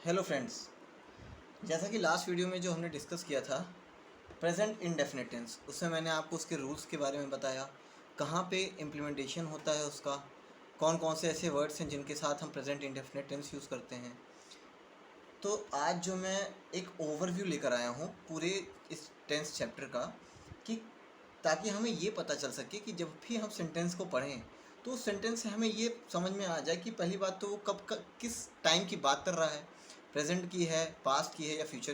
Hello friends, जैसा कि last video में जो हमने डिस्कस किया था प्रेजेंट इंडेफिनिट टेंस, उसमें मैंने आपको उसके रूल्स के बारे में बताया, कहाँ पे इम्प्लीमेंटेशन होता है उसका, कौन कौन से ऐसे वर्ड्स हैं जिनके साथ हम प्रेजेंट इंडेफिनिट टेंस यूज़ करते हैं। तो आज जो मैं एक ओवरव्यू लेकर आया हूँ पूरे इस टेंस चैप्टर का, कि ताकि हमें ये पता चल सके कि जब भी हम सेंटेंस को पढ़ें तो उस सेंटेंस से हमें ये समझ में आ जाए कि पहली बात तो वो किस टाइम की बात कर रहा है, प्रेजेंट की है, पास्ट की है या फ्यूचर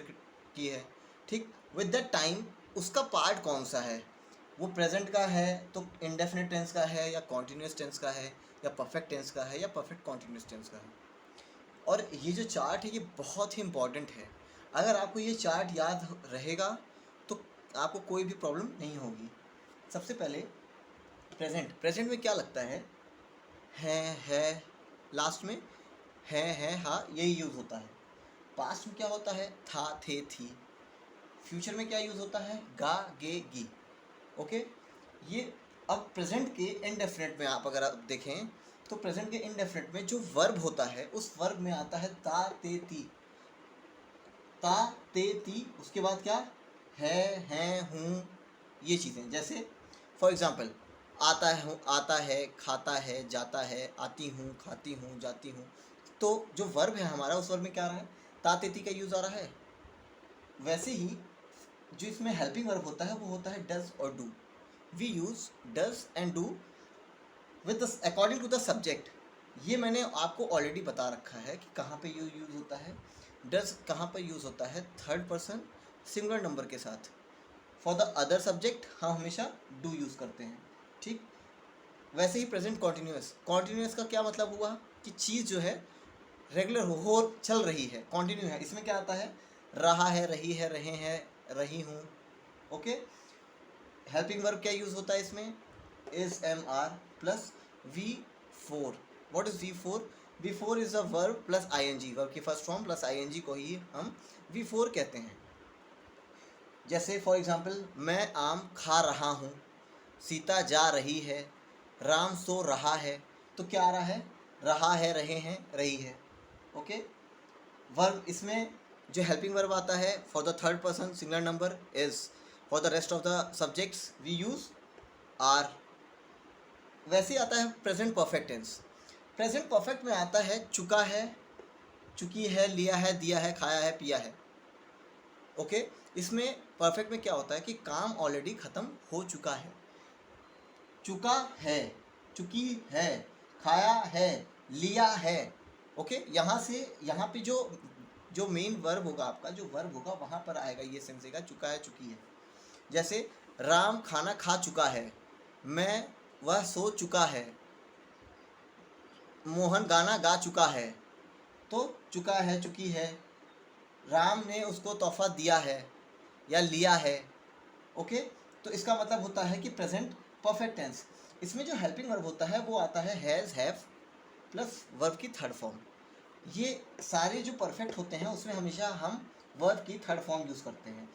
की है। ठीक, विद दैट टाइम उसका पार्ट कौन सा है, वो प्रेजेंट का है तो इंडेफिनिट टेंस का है या कॉन्टीन्यूस टेंस का है या परफेक्ट टेंस का है या परफेक्ट कॉन्टीन्यूस टेंस का है। और ये जो चार्ट है ये बहुत ही इम्पॉर्टेंट है। अगर आपको ये चार्ट याद रहेगा तो आपको कोई भी प्रॉब्लम नहीं होगी। सबसे पहले प्रेजेंट में क्या लगता है, लास्ट में है हाँ यही यूज़ होता है। पास्ट में क्या होता है, था थे थी। फ्यूचर में क्या यूज़ होता है, गा गे गी। ओके, ये अब प्रेजेंट के इनडेफिनेट में आप अगर आप देखें तो प्रेजेंट के इनडेफिनेट में जो वर्ब होता है उस वर्ब में आता है ता ते ती। ता ते ती, उसके बाद क्या है हूँ, ये चीज़ें। जैसे फॉर एग्ज़ाम्पल आता है, खाता है, जाता है, आती हूँ, खाती हूँ, जाती हूँ। तो जो वर्ब है हमारा उस वर्ब में क्या आ रहा है, ता ते ती का यूज़ आ रहा है। वैसे ही जो इसमें हेल्पिंग वर्ब होता है वो होता है डज और do. We use does and do with according to the subject. ये मैंने आपको ऑलरेडी बता रखा है कि कहाँ पे यूज़ होता है। डज कहाँ पर यूज़ होता है, थर्ड पर्सन सिंगुलर नंबर के साथ। फॉर द अदर सब्जेक्ट हम हमेशा डू यूज़ करते हैं। ठीक, वैसे ही प्रेजेंट कॉन्टीन्यूस का क्या मतलब हुआ कि चीज़ जो है रेगुलर हो चल रही है, कॉन्टिन्यू है। इसमें क्या आता है, रहा है, रही है, रहे हैं, रही हूँ। ओके, हेल्पिंग वर्ब क्या यूज़ होता है इसमें, is am are plus V four. What is V four, V four is a verb plus I N G, verb की first form plus I N G को ही हम वी फोर कहते हैं। जैसे फॉर एग्जाम्पल, मैं आम खा रहा हूँ, सीता जा रही है, राम सो रहा है। तो क्या आ रहा है, रहा है, रहे हैं, रही है। ओके, वर्ब इसमें जो हेल्पिंग वर्ब आता है for the third person singular number is, for the rest of the subjects we use are. वैसे आता है present perfect tense. Present perfect में आता है चुका है, चुकी है, लिया है, दिया है, खाया है, पिया है। ओके, इसमें परफेक्ट में क्या होता है कि काम ऑलरेडी ख़त्म हो चुका है। चुका है, चुकी है, खाया है, लिया है। ओके, यहाँ से यहाँ पे जो जो मेन वर्ब होगा आपका, जो वर्ब होगा वहाँ पर आएगा ये सेंस देगा, चुका है, चुकी है। जैसे राम खाना खा चुका है, मैं वह सो चुका है, मोहन गाना गा चुका है। तो चुका है, चुकी है, राम ने उसको तोहफा दिया है या लिया है। ओके, तो इसका मतलब होता है कि प्रेजेंट परफेक्ट टेंस। इसमें जो हेल्पिंग वर्ब होता है वो आता है हैज़, हैव प्लस वर्ब की थर्ड फॉर्म। ये सारे जो परफेक्ट होते हैं उसमें हमेशा हम वर्ब की थर्ड फॉर्म यूज़ करते हैं।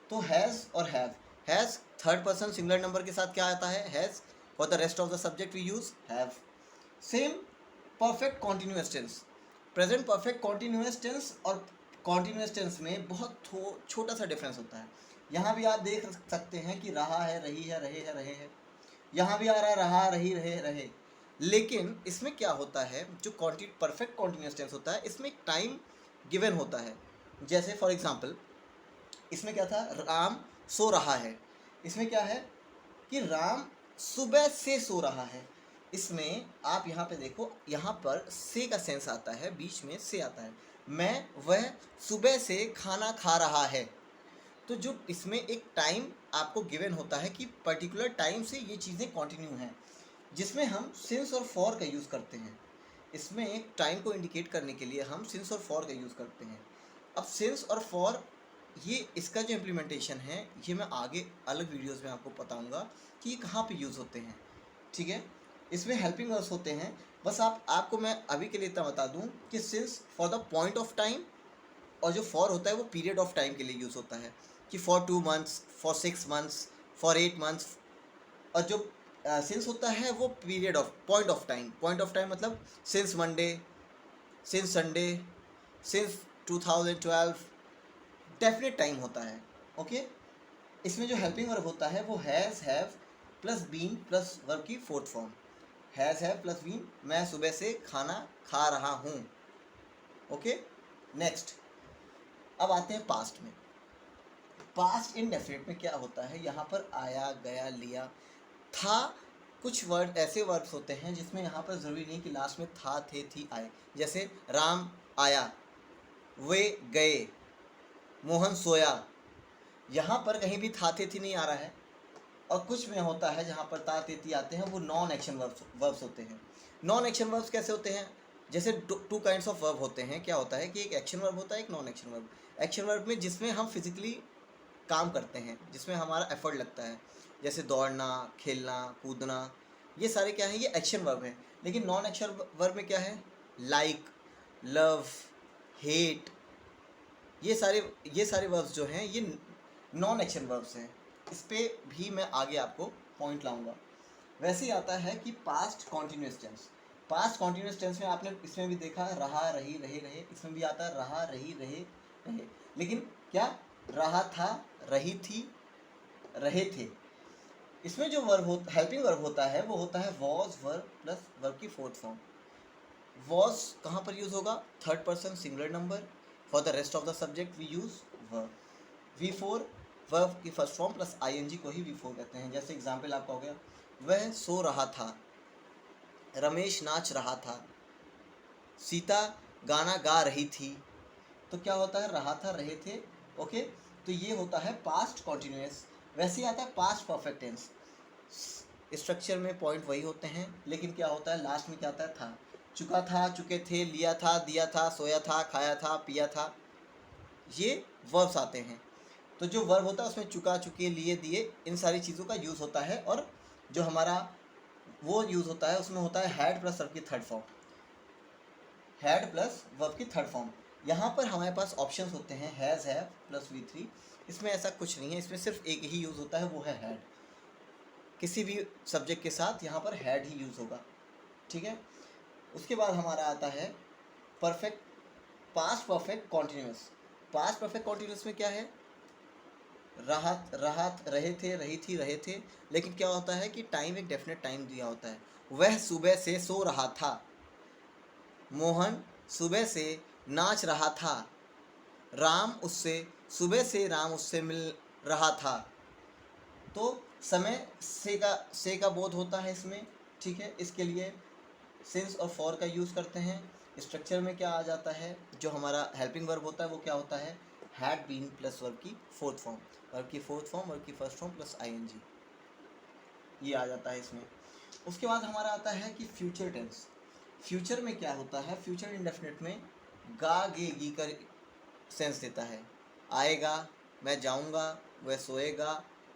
तो हैज़ और have, has third person singular number के साथ क्या आता है, has. For the rest of the subject we use have. Same perfect continuous tense, present perfect continuous tense और कॉन्टीन्यूअस टेंस में बहुत छोटा सा डिफरेंस होता है। यहाँ भी आप देख सकते हैं कि रहा है, रही है, रहे हैं, रहे हैं। यहाँ भी आ रहा है रहा, रही, रहे, रहे। लेकिन इसमें क्या होता है, जो परफेक्ट कॉन्टीन्यूअस टेंस होता है इसमें एक टाइम गिवन होता है। जैसे फॉर एग्जांपल इसमें क्या था, राम सो रहा है। इसमें क्या है कि राम सुबह से सो रहा है। इसमें आप यहाँ पे देखो, यहाँ पर से का सेंस आता है, बीच में से आता है। मैं वह सुबह से खाना खा रहा है। तो जो इसमें एक टाइम आपको गिवन होता है कि पर्टिकुलर टाइम से ये चीज़ें कंटिन्यू हैं, जिसमें हम सिंस और फॉर का यूज़ करते हैं। इसमें एक टाइम को इंडिकेट करने के लिए हम सिंस और फॉर का यूज़ करते हैं। अब सिंस और फॉर, ये इसका जो इम्प्लीमेंटेशन है ये मैं आगे अलग वीडियोस में आपको बताऊंगा कि ये कहाँ पे यूज़ होते हैं। ठीक है, इसमें हेल्पिंग वर्ब्स होते हैं। बस आपको मैं अभी के लिए इतना बता दूं कि since for the point of time, और जो फॉर होता है वो पीरियड ऑफ टाइम के लिए यूज़ होता है, कि for 2 months, for 6 months, for 8 months. और जो सिंस होता है वो period of point of time मतलब since Monday, since Sunday, since 2012, definite time होता है। ओके, इसमें जो हेल्पिंग वर्ब होता है वो has, have plus been plus verb की fourth form. Has, have plus been, मैं सुबह से खाना खा रहा हूँ। ओके, नेक्स्ट अब आते हैं पास्ट में। पास्ट इंडेफिनिट में क्या होता है, यहाँ पर आया, गया, लिया, था। कुछ वर्ड ऐसे वर्ड्स होते हैं जिसमें यहाँ पर ज़रूरी नहीं कि लास्ट में था, थे, थी, आए। जैसे राम आया, वे गए, मोहन सोया। यहाँ पर कहीं भी था, थे, थी नहीं आ रहा है। और कुछ में होता है जहाँ पर ता, ते, ती आते हैं, वो नॉन एक्शन वर्ब्स होते हैं। नॉन एक्शन वर्ब्स कैसे होते हैं? जैसे टू काइंड्स ऑफ वर्ब होते हैं। क्या होता है कि एक एक्शन वर्ब होता है, एक non action verb. Action verb में जिसमें हम फिजिकली काम करते हैं, जिसमें हमारा एफर्ट लगता है, जैसे दौड़ना, खेलना, कूदना, ये सारे क्या है, ये एक्शन वर्ब है। लेकिन नॉन एक्शन वर्ब में क्या है, लाइक, लव, हेट, ये सारे वर्ब्स जो हैं ये नॉन एक्शन वर्ब्स हैं। इस पर भी मैं आगे आपको पॉइंट लाऊंगा। वैसे ही आता है कि past continuous tense. Past continuous tense में आपने इसमें भी देखा, रहा, रही, रहे, रहे। इसमें भी आता है रहा, रही, रहे, रहे। लेकिन क्या, रहा था, रही थी, रहे थे। इसमें जो वर्ब हेल्पिंग वर्ब होता है वो होता है वॉज, वर्ब प्लस वर्ब की फोर्थ फॉर्म। वॉज कहाँ पर यूज होगा, third person singular number. For the rest of the subject we use verb. V4 verb की फर्स्ट फॉर्म प्लस ing को ही V4 कहते हैं। जैसे एग्जाम्पल आपका हो गया, वह सो रहा था, रमेश नाच रहा था, सीता गाना गा रही थी। तो क्या होता है, रहा था, रहे थे। ओके, तो ये होता है पास्ट कॉन्टिन्यूस। वैसे ही आता है पास्ट परफेक्ट टेंस। स्ट्रक्चर में पॉइंट वही होते हैं, लेकिन क्या होता है लास्ट में क्या आता है, था। चुका था, चुके थे, लिया था, दिया था, सोया था, खाया था, पिया था, ये वर्ब्स आते हैं। तो जो वर्ब होता है उसमें चुका, चुके, लिए, दिए, इन सारी चीज़ों का यूज़ होता है। और जो हमारा वो यूज़ होता है उसमें होता है हैड प्लस वर्ब की third form. Had plus verb की थर्ड फॉर्म। यहाँ पर हमारे पास ऑप्शंस होते हैं हैज़, हैव प्लस V3। इसमें ऐसा कुछ नहीं है, इसमें सिर्फ एक ही यूज़ होता है, वो है हैड। किसी भी सब्जेक्ट के साथ यहाँ पर हैड ही यूज़ होगा। ठीक है, उसके बाद हमारा आता है perfect, past perfect continuous. Past perfect continuous में क्या है, राहत, राहत, रहे थे, रही थी, रहे थे। लेकिन क्या होता है कि टाइम, एक डेफिनेट टाइम दिया होता है। वह सुबह से सो रहा था, मोहन सुबह से नाच रहा था, राम उससे, सुबह से राम उससे मिल रहा था। तो समय से का बोध होता है इसमें। ठीक है, इसके लिए सिंस और फॉर का यूज़ करते हैं। स्ट्रक्चर में क्या आ जाता है, जो हमारा हेल्पिंग वर्ब होता है वो क्या होता है, हैड बीन प्लस वर्ब की फोर्थ फॉर्म। वर्ब की फोर्थ फॉर्म, वर्ब की फर्स्ट फॉर्म प्लस ing, ये आ जाता है इसमें। उसके बाद हमारा आता है कि फ्यूचर टेंस। फ्यूचर में क्या होता है, फ्यूचर इंडेफिनिट में गा, गे, गी का सेंस देता है। आएगा, मैं जाऊंगा, वह सोएगा,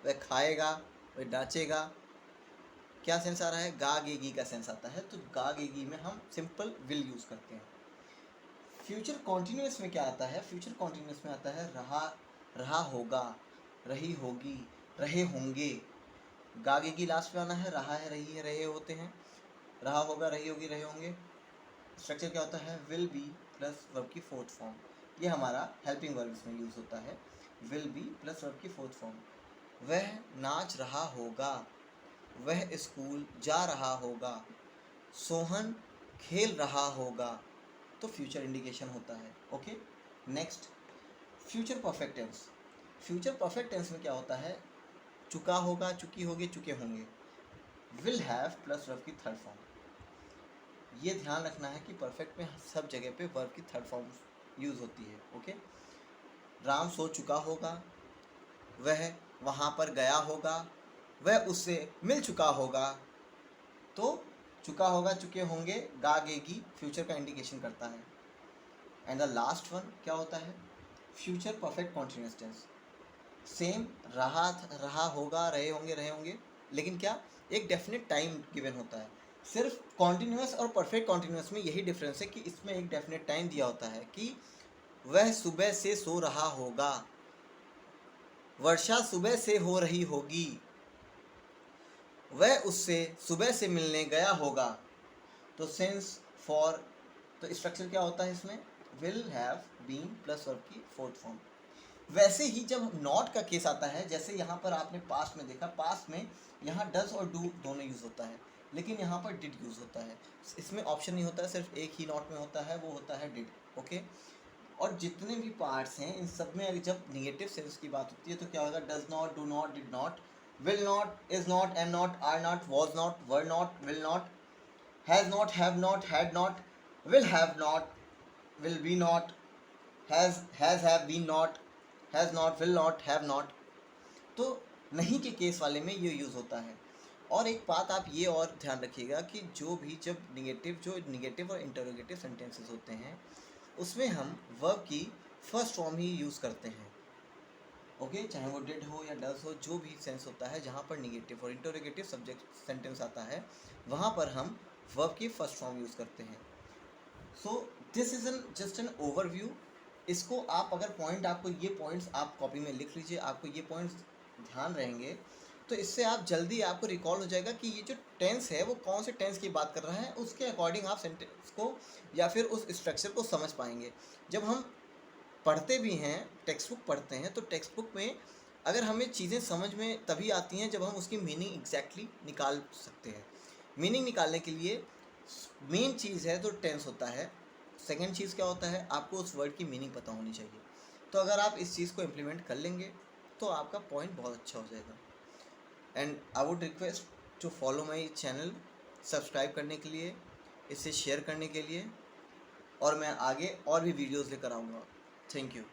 वह खाएगा, वह नाचेगा। क्या सेंस आ रहा है, गा, गे, गी का सेंस आता है। तो गा, गे, गी में हम सिंपल विल यूज़ करते हैं। फ्यूचर कॉन्टिन्यूस में क्या आता है, फ्यूचर कॉन्टिन्यूस में आता है रहा, रहा होगा, रही होगी, रहे होंगे। गा, गे, गी लास्ट में आना है, रहा है, रही है, रहे होते हैं, रहा होगा, रही होगी, रहे होंगे। स्ट्रक्चर क्या होता है, विल बी प्लस वर्ब की फोर्थ फॉर्म। ये हमारा हेल्पिंग वर्ब इसमें यूज़ होता है, विल बी प्लस वर्ब की फोर्थ फॉर्म। वह नाच रहा होगा, वह स्कूल जा रहा होगा, सोहन खेल रहा होगा। तो फ्यूचर इंडिकेशन होता है। Okay, next future perfect tense. Future perfect tense में क्या होता है, चुका होगा, चुकी होगी, चुके होंगे। विल हैव प्लस वर्ब की थर्ड फॉर्म। ये ध्यान रखना है कि परफेक्ट में सब जगह पे वर्ब की थर्ड फॉर्म यूज़ होती है। ओके, राम सो चुका होगा, वह वहाँ पर गया होगा, वह उससे मिल चुका होगा। तो चुका होगा, चुके होंगे, गा, गेगी फ्यूचर का इंडिकेशन करता है। एंड द लास्ट वन क्या होता है, future perfect continuous tense. Same, रहा होगा, रहे होंगे, रहे होंगे। लेकिन क्या, एक डेफिनेट टाइम गिवन होता है। सिर्फ कॉन्टिन्यूस और परफेक्ट कॉन्टिन्यूस में यही डिफरेंस है कि इसमें एक डेफिनेट टाइम दिया होता है कि वह सुबह से सो रहा होगा, वर्षा सुबह से हो रही होगी, वह उससे सुबह से मिलने गया होगा। तो सिंस, फॉर, तो स्ट्रक्चर क्या होता है इसमें, will have, been plus verb की फोर्थ फॉर्म। वैसे ही जब नॉट का केस आता है, जैसे यहाँ पर आपने पास्ट में देखा, पास्ट में यहाँ डज और डू दोनों यूज़ होता है, लेकिन यहाँ पर डिड यूज़ होता है। इसमें ऑप्शन नहीं होता है, सिर्फ एक ही नॉट में होता है, वो होता है डिड। ओके, और जितने भी पार्ट्स हैं इन सब में जब निगेटिव सेंस की बात होती है तो क्या होगा, does not, do not, did not, will not, is not, am not, are not, was not, were not, will not, has not, have not, had not, will have not, will be not, has, have been not, has not, will not, have not. तो नहीं के case वाले में ये use होता है। और एक बात आप ये और ध्यान रखिएगा कि जब निगेटिव और इंटरोगेटिव सेंटेंसेस होते हैं उसमें हम वर्ब की फर्स्ट फॉर्म ही यूज़ करते हैं। ओके, चाहे वो डिड हो या डज हो, जो भी सेंस होता है जहाँ पर निगेटिव और इंटरोगेटिव सब्जेक्ट सेंटेंस आता है वहाँ पर हम वर्ब की फर्स्ट फॉर्म यूज़ करते हैं। So this is just an overview. इसको आप अगर आपको ये पॉइंट्स आप कॉपी में लिख लीजिए, आपको ये पॉइंट्स ध्यान रहेंगे तो इससे आप जल्दी आपको रिकॉल हो जाएगा कि ये जो टेंस है वो कौन से टेंस की बात कर रहा है, उसके अकॉर्डिंग आप सेंटेंस को या फिर उस स्ट्रक्चर को समझ पाएंगे। जब हम पढ़ते भी हैं, टेक्स्ट बुक पढ़ते हैं, तो टेक्स्ट बुक में अगर हमें चीज़ें समझ में तभी आती हैं जब हम उसकी मीनिंग एग्जैक्टली निकाल सकते हैं। मीनिंग निकालने के लिए मेन चीज़ है तो टेंस होता है, सेकंड चीज़ क्या होता है, आपको उस वर्ड की मीनिंग पता होनी चाहिए। तो अगर आप इस चीज़ को इम्प्लीमेंट कर लेंगे तो आपका पॉइंट बहुत अच्छा हो जाएगा। And I would request to follow my channel, subscribe करने के लिए, इसे शेयर करने के लिए, और मैं आगे और भी वीडियोज़ लेकर आऊँगा। Thank you.